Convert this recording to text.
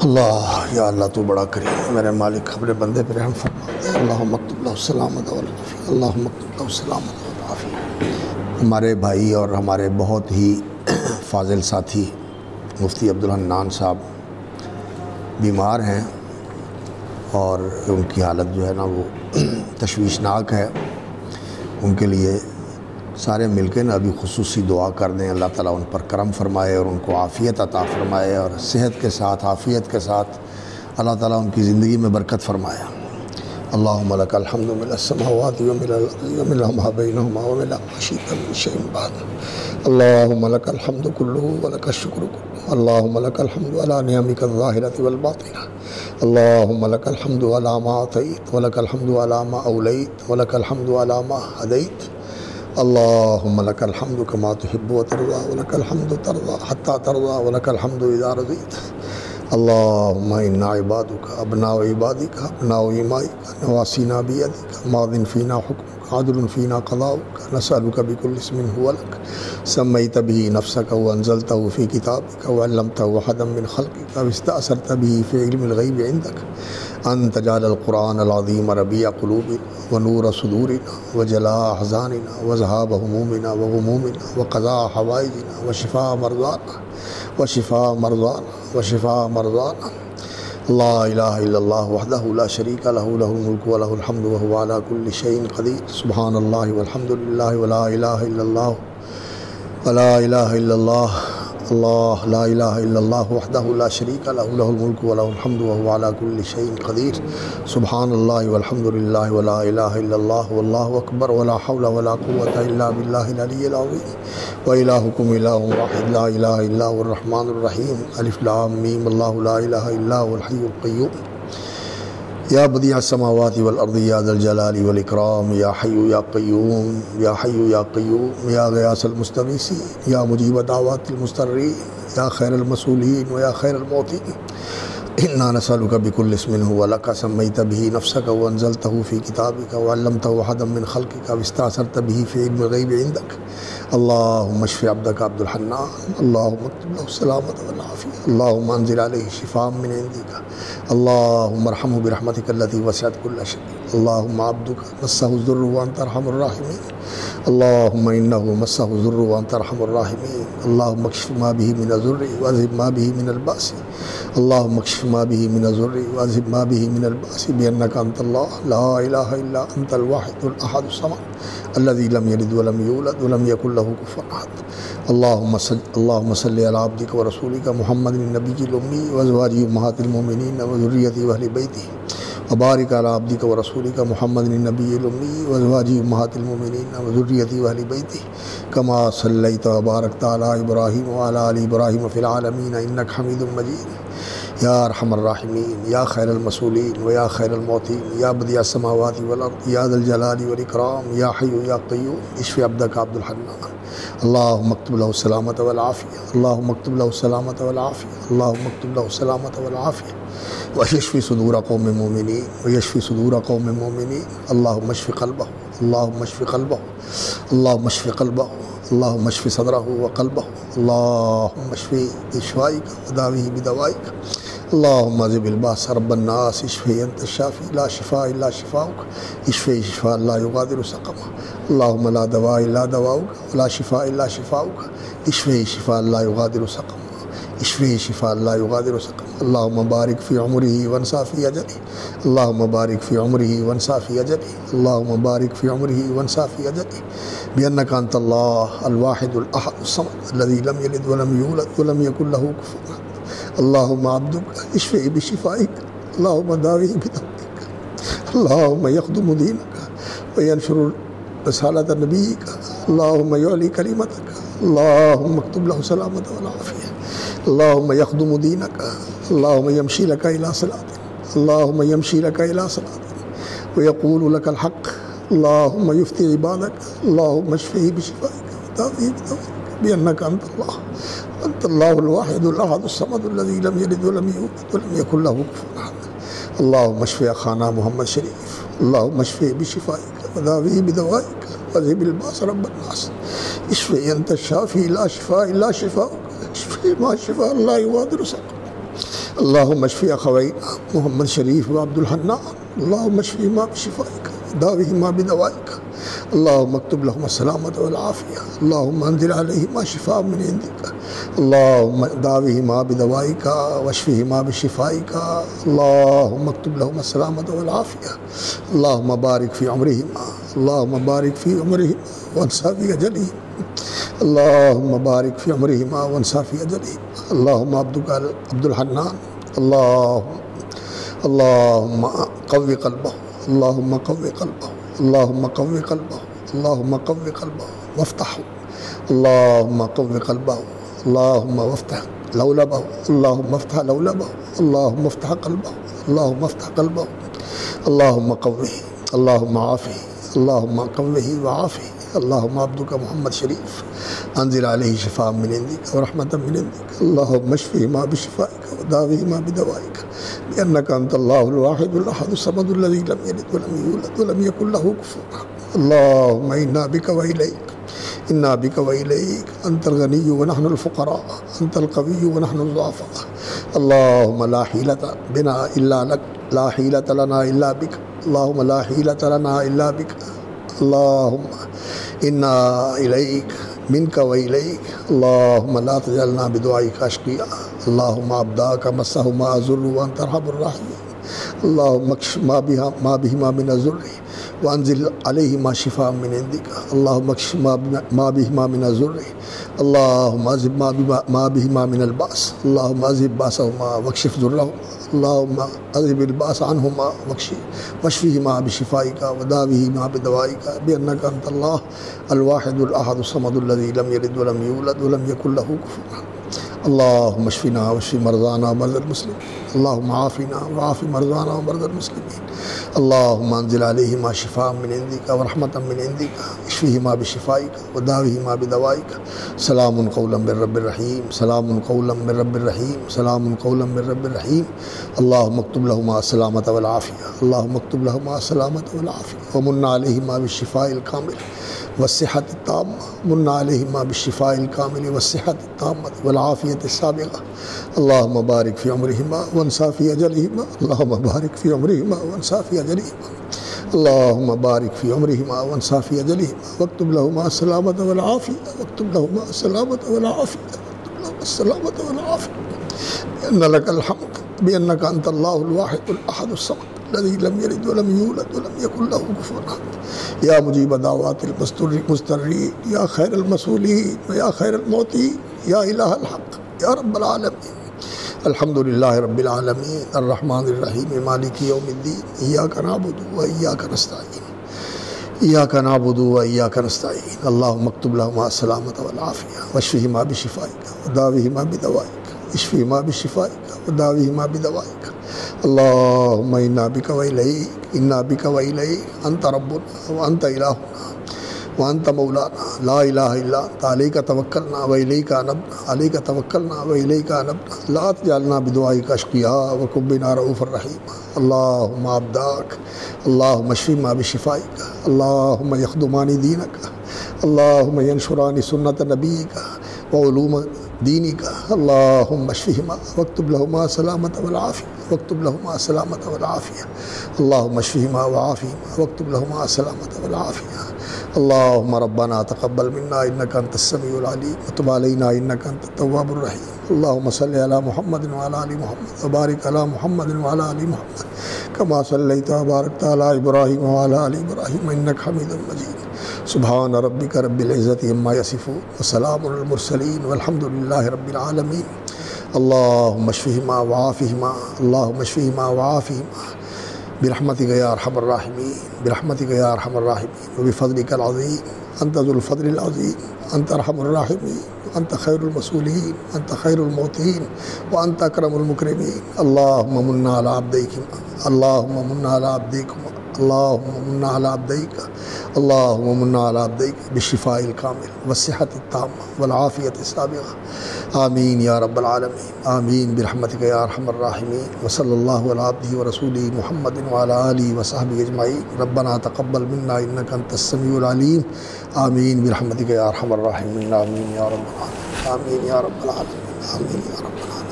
अल्लाह या अल्लाह तू बड़ा करीम मेरे मालिक अपने बंदे पर रहम फरमा दे। अल्लाह मक्तुब लहु सलामत वल आफिया, अल्लाह मक्तुब लहु सलामत वल आफिया। हमारे भाई और हमारे बहुत ही फाजिल साथी मुफ्ती अब्दुल हन्नान साहब बीमार हैं और उनकी हालत जो है ना वो तशवीशनाक है। उनके लिए सारे मिलकर ना अभी खुसूसी दुआ कर दें, अल्लाह ताला उन पर करम फरमाए और उनको आफ़ियत अता फ़रमाए और सेहत के साथ आफ़ियत के साथ अल्लाह ताला उनकी ज़िंदगी में बरकत फ़रमाए। अल्लाहुम्मा लकल हम्दु मिनस समावाति व मिनल अर्ज़ि व मिन मा बैनहुमा व मिन मा शि'ता मिन शैइन बाद। अल्लाहुम्मा लकल हम्दु कुल्लुहु व लकश शुक्रु कुल्लुहु। अल्लाहुम्मा लकल हम्दु अला निअमिका ज़ाहिरति वल बातिना। अल्लाहुम्मा लकल हम्दु अला मा अतैत व लकल हम्दु अला मा औलैत व लकल हम्दु अला मा हदैत। अल्लाहुम्मा लकल हम्दु कमा तुहिब्बु व तर्ज़ा व लकल हम्दु तर्ज़ा हत्ता तर्ज़ा व लकल हम्दु इज़ा रज़ीत। अल्लाहुम्मा इन्ना इबादुका अबनाउ इबादिका अबनाउ इमाइका नवासीना बियदिका मादिन फ़ीना हुक्मुका अदलुन फ़ीना क़ज़ाउका नसअलुका बिकुल्लि इस्मिन हुवा लक सम्मैता बिही नफ़्सका व अंज़लतहु फ़ी किताबिका व अल्लमतहु अहदम मिन ख़ल्क़िका व इस्तअसरता बिही फ़ी इल्मिल ग़ैबि इंदक अन तजअलल क़ुरआनल अज़ीम रबीअ क़ुलूबिना व नूर सुदूरिना व जलाअ अहज़ानिना व ज़हाब हमुमिना व ग़ुमूमिना व क़ज़ा हवाइजिना व शिफ़ा मरज़ाना व शिफ़ा मरज़ाना व शिफ़ा मरज़ाना। ला इलाहा इल्लल्लाह वहदहु ला शरीका लहु लहुल मुल्कु व लहुल हम्दु व हुवा अला कुल्लि शैइन क़दीर। सुब्हानल्लाहि वल्हम्दुलिल्लाहि व ला इलाहा इल्लल्लाह व ला इलाहा इल्लल्लाह। अल्लाह ला इलाहा इल्लल्लाह वहदहु ला शरीका लहु लहुल मुल्कु व लहुल हम्दु व हुवा अला कुल्लि शैइन क़दीर। सुब्हानल्लाहि वल्हम्दुलिल्लाहि व ला इलाहा इल्लल्लाह वल्लाहु अकबर व ला हौला व ला कुव्वता इल्ला बिल्लाहिल अलिय्यिल अज़ीम। व इलाहुकुम इलाहुन वाहिद ला इलाहा इल्ला हुवर रहमानुर रहीम। अलिफ लाम मीम अल्लाहु ला इलाहा इल्ला हुवल हय्युल क़य्यूम। या बदिअ अस्समावाति वल अर्ज़ि या ज़ल जलाली वल इकराम या हय्यु या क़य्यूम या हय्यु या क़य्यूम या ग़ियासल मुस्तग़ीसीन या मुजीब दावतिल मुस्तर्रीन या खैरल मसूलीन व या खैरल मौतीन। इन्ना नसअलुका बिकुल्लि इस्मिन हुवा लका सम्मैता बिही नफ़्सका व अंज़लतहु फ़ी किताबिका व अल्लमतहु अहदम मिन ख़ल्क़िका व इस्तअसरता बिही फ़ी इल्मिल ग़ैबि इंदक। अल्लाहुम्मा अश्फ़ि अब्दका अब्दुल हन्नान। अल्लाहुम्मा अक्तुब लहु सलामत वल आफ़िया। अल्लाहुम्मा अंज़िल अलैहि शिफ़ाअम मिन इंदिका। अल्लाहुम्मा अरहमहु बिरहमतिका अल्लती वसिअत कुल्ला शै। अल्लाहुम्मा अब्दुका मस्सहु ज़ुर्रु व अंता अरहमुर राहिमीन। अल्लाहुम्मा इन्नहु मस्सहु ज़ुर्रु व अंता अरहमुर राहिमीन। अल्लाहुम्मा अक्शिफ़ मा बिही मिनज़ ज़ुर्रि व अज़हिब मा बिही मिनल बासी। अल्लाहुम्मा अक्शिफ़ मा बिही मिनज़ ज़ुर्रि व अज़हिब मा बिही मिनल बासी बिअन्नका अंतल्लाह ला इलाहा इल्ला अंतल वाहिदुल अहदुस समद अल्लज़ी लम यलिद व लम यूलद व लम यकुल लहु कुफ़ुवन अहद। अल्लाहुम्मा सल्लि अला अब्दिका व रसूलिका मुहम्मदिन नबिय्यिल उम्मी व अज़वाजिहि उम्महातिल मुमिनीन व ज़ुर्रिय्यतिहि व अहलि बैतिहि व बारिक अला अब्दिका व रसूलिका मुहम्मदिन नबिय्यिल उम्मी व अज़वाजिहि उम्महातिल मुमिनीन व ज़ुर्रिय्यतिहि व अहलि बैतिहि कमा सल्लैता व बारकता अला इब्राहीम व अला आलि इब्राहीम फ़िल आलमीन इन्नका हमीदुम मजीद। या अरहमर राहिमीन या खैरल मसूलीन व या खैरल मौतीन या बदिअ अस्समावाति वल अर्ज़ या ज़ल जलाली वल इकराम या हय्यु या क़य्यूम इश्फ़ि अब्दका अब्दुल हन्नान। अल्लाहुम्मा अक्तुब लहु सलामत वल आफ़िया। अल्लाहुम्मा अक्तुब लहु सलामत वल आफ़िया। अल्लाहुम्मा अक्तुब लहु सलामत वल आफ़िया व यश्फ़ि सुदूर क़ौमिन मुमिनीन व यश्फ़ि सुदूर क़ौमिन मुमिनीन। अल्लाहुम्मा अश्फ़ि क़ल्बहु। अल्लाहुम्मा अश्फ़ि क़ल्बहु। अल्लाहुम्मा अश्फ़ि क़ल्बहु। अल्लाहुम्मा अश्फ़ि सदरहु व क़ल्बहु। अल्लाहुम्मा अश्फ़ि बिशिफ़ाइका व दाविहि बिदवाइका। अल्लाहुम्मा अज़हिबिल बअस रब्बन नास इश्फ़िहि अंत शाफ़ी ला शिफ़ा इल्ला शिफ़ाउक इश्फ़िहि शिफ़ाअन ला युग़ादिरु सक़मा। अल्लाहुम्मा ला दवा इल्ला दवाउक व ला शिफ़ा इल्ला शिफ़ाउक इश्फ़िहि शिफ़ाअन ला युग़ादिरु सक़मा इश्फ़िहि शिफ़ाअन ला युग़ादिरु सक़मा। अल्लाहुम्मा बारिक फ़ी उमरिही वन्सा फ़ी अजलिही। अल्लाहुम्मा बारिक फ़ी उमरिही वन्सा फ़ी अजलिही। अल्लाहुम्मा बारिक फ़ी उमरिही वन्सा फ़ी अजलिही बिअन्नका अंतल्लाह अल वाहिदुल अहदुस समद अल्लज़ी लम यलिद व लम यूलद व लम यकुल लहु कुफ़ुवन अहद। अल्लाहुम्मा अब्दुका इश्फ़िहि बिशिफ़ाइका। अल्लाहुम्मा दाविहि बिदवाइका। अल्लाहुम्मा यख़्दुमु दीनका व यंशुरु रसालत नबिय्यिका। अल्लाहुम्मा युअली कलिमतका। अल्लाहुम्मा अक्तुब लहु सलामत वल आफ़िया। अल्लाहुम्मा यख़्दुमु दीनका। अल्लाहुम्मा यमशी लका इला सलातिन। अल्लाहुम्मा यमशी लका इला सलातिन व यक़ूलु लकल हक़। अल्लाहुम्मा युफ़्ति इबादका। अल्लाहुम्मा इश्फ़िहि बिशिफ़ाइका व दाविहि बिदवाइका बिअन्नका अंतल्लाहुल वाहिदुल अहदुस समद अल्लज़ी लम यलिद व लम यूलद व लम यकुल लहु कुफ़ुवन अहद। अल्लाहुम्मा इश्फ़ि अख़ाना मुहम्मद शरीफ। अल्लाहुम्मा इश्फ़िहि बिशिफ़ाइका व दाविहि बिदवाइका व अज़हिबिल बअस रब्बन नास इश्फ़िहि अंत शाफ़ी ला शिफ़ा इल्ला शिफ़ाउक इश्फ़िहि मा शिफ़ाअन ला युग़ादिरु सक़मा। अल्लाहुम्मा शफ़ी अख़वैना मोहम्मद शरीफ व अब्दुल हन्नान अल्लाहुम्मा शफ़ीहिमा बिशिफ़ाइका दावीहिमा बिदवाइका अल्लाहुम्मा अक्तुब लहुमा सलामत वल आफ़िया अल्लाहुम्मा अंज़िल अलैहिमा शिफ़ा मिन इंदिका अल्लाहुम्मा दावीहिमा बिदवाइका वशफ़ीहिमा बिशिफ़ाइका अल्लाहुम्मा अक्तुब लहुमा सलामत वल आफ़िया अल्लाहुम्मा बारिक फ़ी उमरिहिमा अल्लाहुम्मा बारिक फ़ी उमरिहिमा वन्सा फ़ी अजलिहिमा अल्लाहुम्मा बारिक फ़ी उमरिहिमा वन्सा फ़ी अजलिहिमा अल्लाहुम्मा अब्दुका अब्दुल हन्नान अल्लाहुम्मा क़व्वि क़ल्बहु अल्लाहुम्मा क़व्वि क़ल्बहु अल्लाहुम्मा क़व्वि क़ल्बहु अल्लाहुम्मा क़व्वि क़ल्बहु वफ़्तहु अल्लाहुम्मा क़व्वि क़ल्बहु अल्लाहुम्मा वफ़्तह लौलबहु अल्लाहुम्मा फ़्तह लौलबहु अल्लाहुम्मा फ़्तह क़ल्बहु अल्लाहुम्मा फ़्तह क़ल्बहु अल्लाहुम्मा क़व्विही अल्लाहुम्मा आफ़िही अल्लाहुम्मा क़व्विही व आफ़िही अल्लाहुम्मा अब्दुका मोहम्मद शरीफ अंज़िल अलैहि शिफ़ा मिन इंदिका व रहमतम मिन इंदिका अल्लाहुम्मा शफ़ीहिमा बिशिफ़ाइका व दावीहिमा बिदवाइका बिअन्नका अंतल्लाहुल वाहिदुल अहदुस समदुल लज़ी लम यलिद व लम यूलद व लम यकुल लहू कुफुवन अहद अल्लाहुम्मा इन्ना बिका व इलैक अंतल गनिय्यु व नहनुल फ़ुक़रा अंतल क़विय्यु व नहनुल ज़ुअफ़ा अल्लाहुम्मा ला हीलता बिना इल्ला लक ला हीलता लना इल्ला बिका अल्लाहुम्मा ला हीलता लना इल्ला बिका अल्लाहुम्मा इन्ना इलैक मिनका व इलैक अल्लाहुम्मा ला तजअलना बिदुआइका अशक़िया अल्लाहुम्मा अब्दाका मस्सहुमा ज़ुर्रु व अंता अर्हमुर राहिमीन अल्लाहुम्मा अक्शिफ़ मा बिहिमा मिन ज़ुर्रि व अंज़िल अलैहिमा शिफ़ा मिन इंदिका अल्लाहुम्मा अक्शिफ़ मा बिहिमा मिन ज़ुर्रि अल्लाहुम्मा अज़हिब मा बिहिमा मिनल बास अल्लाहुम्मा अज़हिब बासहुमा वक्शिफ़ ज़ुर्रहुमा अल्लाहुम्मा अज़हिबिल बास अन्हुमा वशफ़ीहिमा बिशिफ़ाइका व दावीहिमा बिदवाइका बिअन्नका अंतल्लाह अल वाहिदुल अहदुस समदुल लज़ी लम यलिद व लम यूलद व लम यकुल लहू कुफुवन अहद अल्लाहुम्मा शफ़िना वशफ़ि मरज़ाना व मरज़ल मुस्लिमीन अल्लाहुम्मा आफ़िना व आफ़ि मरज़ाना व मरज़ल मुस्लिमीन अल्लाहुम्मा अंज़िल अलैहिमा शिफ़ा मिन इंदिका व रहमतम मिन इंदिका इश्फ़ीहिमा बिशिफ़ाइका व दावीहिमा बिदवाइका सलामुन क़ौलन मिर रब्बिर रहीम सलामुन क़ौलन मिर रब्बिर रहीम सलामुन क़ौलन मिर रब्बिर रहीम अल्लाहुम्मा अक्तुब लहुमा सलामत वल आफ़िया अल्लाहुम्मा अक्तुब लहुमा सलामत वल आफ़िया व मुन्ना अलैहिमा बिश्शिफ़ाइल कामिल वस्सिहत ताम्मा मुन्ना अलैहिमा बिश्शिफ़ाइल कामिल वस्सिहत ताम्मा वल आफ़ियत साबिग़ा अल्लाहुम्मा बारिक फ़ी उमरिहिमा वन्सा फ़ी अजलिहिमा अल्लाहुम्मा बारिक फ़ी उमरिहिमा वन्सा फ़ी अजलिहिमा अल्लाहुम्मा बारिक फ़ी उमरिहिमा वन्सा फ़ी अजलिहिमा वक्तुब लहुमा सलामत वल आफ़िया वक्तुब लहुमा सलामत वल आफ़िया वक्तुब लहुमा सलामत वल आफ़िया बिअन्न लकल हम्द बिअन्नका अंतल्लाहुल वाहिदुल अहदुस समद लज़ी लम यलिद व लम यूलद व लम यकुल लहू कुफुवन अहद या मुजीब दावातिल मुस्तर्रीन या खैरल मसूलीन या खैरल मोतीन या इलाहल हक़ या रब्बल आलमीन अल्हम्दुलिल्लाहि रब्बिल आलमीन अर्रहमानिर रहीम मालिकि यौमिद्दीन इय्याका नअबुदु व इय्याका नस्तईन अल्लाहुम्मा अक्तुब लहुमा सलामत वल आफ़िया वशफ़िहिमा बिशिफ़ाइका व दावीहिमा बिदवाइका इश्फ़ीहिमा बिशिफ़ाइका व दावीहिमा बिदवाइका अल्लाहुम्मा इन्ना बिका व इलैक अंता रब्बुना व अंता इलाहुना व अंता मौलाना ला इलाहा इल्ला अंता अलैका तवक्कलना व इलैका अनबना ला तजअलना बिदुआइका अशक़िया व कुन बिना रऊफ़ुर रहीम अल्लाहुम्मा अब्दाक अल्लाहुम्मा शफ़िहिमा बिशिफ़ाइका अल्लाहुम्मा यख़दुमानी दीनका अल्लाहुम्मा यंशुरानी सुन्नत नबीका व उलूम दीनिका अल्लाहुम्मा शफ़िहिमा वक्तुब लहुमा सलामत वल आफ़िया वक्तुब लहुमा सलामत वल आफ़िया अल्लाहुम्मा शफ़िहिमा व आफ़िहिमा वक्तुब लहुमा सलामत वल आफ़िया अल्लाहुम्मा रब्बना तक़ब्बल मिन्ना इन्नका अंतस समीउल अलीम व तुब अलैना इन्नका अंतत तव्वाबुर रहीम अल्लाहुम्मा सल्लि अला मुहम्मदिन व अला आलि मुहम्मद व बारिक अला मुहम्मदिन व अला आलि मुहम्मद कमा सल्लैता व बारकता अला इब्राहीम व अला आलि इब्राहीम इन्नका हमीदुम मजीद सुब्हान रब्बिका रब्बिल इज़्ज़ति अम्मा यसिफून व सलामुन अलल मुरसलीन वल्हम्दुलिल्लाहि रब्बिल आलमीन अल्लाहुम्मा शफ़िहिमा व आफ़िहिमा अल्लाहुम्मा शफ़िहिमा व आफ़िहिमा बिरहमतिका या अरहमर राहिमीन व बिफ़ज़लिकल अज़ीम अंता ज़ुल फ़ज़लिल अज़ीम अंता अरहमुर राहिमीन अंता खैरुल मसूलीन अंता खैरुल मोतीन व अंता अकरमुल मुकरमीन अल्लाहुम्मा मुन्ना अला अब्दिका अल्लाहुम्मा मुन्ना अला अब्दिका बिश्शिफ़ाइल कामिल वस्सिहतित ताम्मा वल आफ़ियत साबिग़ा आमीन या रब्बल आलमीन आमीन बिरहमतिका या अरहमर राहिमीन व सल्लल्लाहु अला अब्दिही व रसूलिही मुहम्मदिन व अला आलिहि व सहबिहि अजमईन रब्बना तक़ब्बल मिन्ना इन्नका अंतस समीउल अलीम आमीन बिरहमतिका या अरहमर राहिमीन आमीन या रब्बल आलमीन आमीन या रब्बल आलमीन आमीन या रब्बल आलमीन।